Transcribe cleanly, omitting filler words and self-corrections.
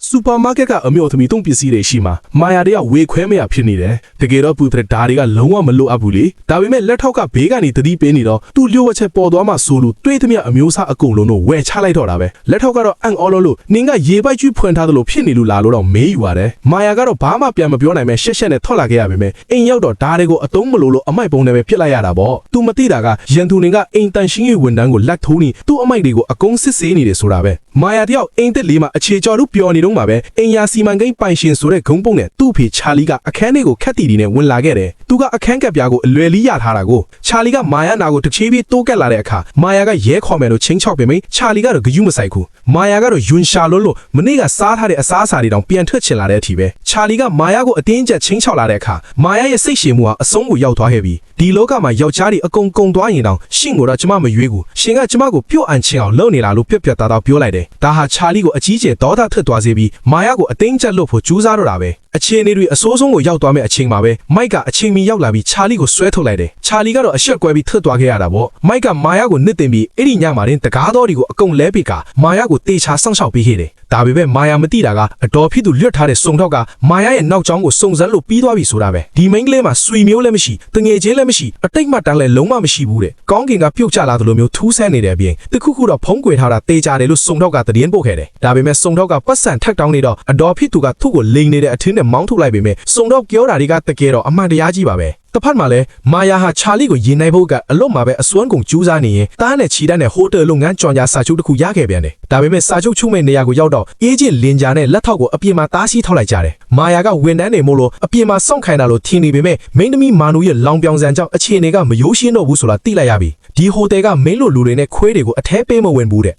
Supermarket ကအမျိုးသမီးတုံးပစ္စည်းတွေရှိမှာမာယာတွေကဝေခွဲမရဖြစ်နေတယ်တကယ်တော့ပူတဲ့ဓာတွေကလုံးဝမလိုအပ်ဘူးလေဒါပေမဲ့လက်ထောက်ကဘေးကနေတတိပေးနေတော့သူ့လျှို့ဝှက်ချက်ပေါ်သွားမှဆိုလို့တွေးသမျှအမျိုးအစားအကုန်လုံးတို့ဝယ်ချလိုက်တော့တာပဲလက်ထောက်ကတော့အန်အော်လို့နင်းကရေပိုက်ကျွဖွင့်ထားသလိုဖြစ်နေလို့လာလို့တော့မေးယူရတယ်မာယာကတော့ဘာမှပြန်မပြောနိုင်မဲ့ရှက်ရှက်နဲ့ထွက်လာခဲ့ရပေမဲ့အိမ်ရောက်တော့ဓာတွေကိုအတုံးမလို့အမိုက်ပုံနဲ့ပဲဖြစ်လိုက်ရတာပေါ့သူမသိတာကရန်သူနေကအိမ်တန်ရှင်းရေးဝန်ထမ်းကိုလက်ထိုးနေသူ့အမိုက်တွေကိုအကုန်စစ်ဆေးနေတယ်ဆိုတာပဲမာယာတယောက်အိမ်တက်လေးမှာအခြေကျော်တို့ပျော်နေတော့မှာပဲအိမ်ယာစီမံကိန်းပိုင်ရှင်ဆိုတဲ့ဂုံးပုံနဲ့သူ့ဖေချာလီကအခန်းတွေကိုခက်တီတီနဲ့ဝင်လာခဲ့တယ်သူကအခန်းကပ်ပြားကိုအလွယ်လီးရထားတာကိုချာလီကမာယာနာကိုတစ်ချေးပြီးတိုးကက်လာတဲ့အခါမာယာကရဲခေါ်မယ်လို့ချင်းချောက်ပေမယ့်ချာလီကတော့ဂယုမဆိုင်ဘူးမာယာကတော့ယွန်ရှာလို့မနေ့ကစားထားတဲ့အစားအစာတွေတောင်ပြန်ထွက်ချင်လာတဲ့အထိပဲချာလီကမာယာကိုအတင်းကျပ်ချင်းချောက်လာတဲ့အခါမာယာရဲ့စိတ်ရှည်မှုဟာအဆုံးကိုရောက်သွားခဲ့ပြီဒီလောကမှာယောက်ျားတွေအကုန်ကုန်သွားရင်တောင်ရှင့်ကိုတော့ကျမမရွေးဘူးရှင်ကကျမကိုပြုတ်အန်ချင်အောင်လုပ်နေလားလို့ပြက်ပြက်သားသားပြောလိုက်တယ်ဒါဟာချာလီကိုအကြီးကျယ်ဒေါသထွက်သွားစေပြီးမာယာကိုအတင်းကျပ်လို့ဖို့ကြိုးစားတော့တာပဲအခြေအနေတွေအဆိုးဆုံးကိုရောက်သွားမဲ့အချိန်မှာပဲမိုက်ကအချိန်မီရောက်လာပြီးချာလီကိုဆွဲထုတ်လိုက်တယ်ချာလီကတော့အရှက်ကွဲပြီးထွက်သွားခဲ့ရတာပေါ့မိုက်ကမာယာကိုနစ်တင်ပြီးအဲ့ဒီညမှာတင်တကားတော်တွေကိုအကုန်လဲပိကမာယာကိုတေချာစောင့်ရှောက်ပေးခဲ့တယ်ဒါပေမဲ့မာယာမသိတာကအတော်ဖြစ်သူလွတ်ထားတဲ့စုံထောက်ကမာယာရဲ့နောက်ကျောင်းကိုစုံစမ်းလို့ပြီးသွားပြီဆိုတာပဲဒီမိန်းကလေးမှာဆွေမျိုးလည်းမရှိတငယ်ချင်းလည်းမရှိအတိတ်မှတန်းလည်းလုံးဝမရှိဘူးတဲ့ကောင်းကင်ကပြုတ်ကျလာသလိုမျိုးထူးဆန်းနေတဲ့အပြင်တခုခုတော့ဖုံးကွယ်ထားတာတေချာတယ်လို့စုံထောက်ကသတင်းပို့ခဲ့တယ်ဒါပေမဲ့စုံထောက်ကပတ်စံထက်တောင်းနေတော့အတော်ဖြစ်သူကသူ့ကိုလိန်နေတဲ့အထင်းနဲ့မောင်းထုတ်လိုက်ပေမဲ့စုံထောက်ပြောတာတွေကတကယ်တော့အမှန်တရားကြီးပါပဲတစ်ဖက်မှာလည်းမာယာဟာချာလီကိုရင်နိုင်ဖို့ကအလို့မှာပဲအစွမ်းကုန်ကြိုးစားနေရင်တားနဲ့ချီတန်းနဲ့ဟိုတယ်လုပ်ငန်းကြော်ညာစာချုပ်တစ်ခုရခဲ့ပြန်တယ်ဒါပေမဲ့စာချုပ်ချုပ်မဲ့နေရာကိုရောက်တော့အေးချင်းလင်ဂျာနဲ့လက်ထောက်ကိုအပြင်မှာတားဆီးထောက်လိုက်ကြတယ်မာယာကဝန်ထမ်းတွေမို့လို့အပြင်မှာစောင့်ခိုင်းတာလို့ထင်နေပေမဲ့မိန်းသမီးမာနူရဲ့လောင်ပြောင်ဆန်ကြောင့်အခြေအနေကမရိုးရှင်းတော့ဘူးဆိုတာသိလိုက်ရပြီဒီဟိုတယ်ကမင်းလိုလူတွေနဲ့ခွေးတွေကိုအထဲပေးမဝင်ဘူးတဲ့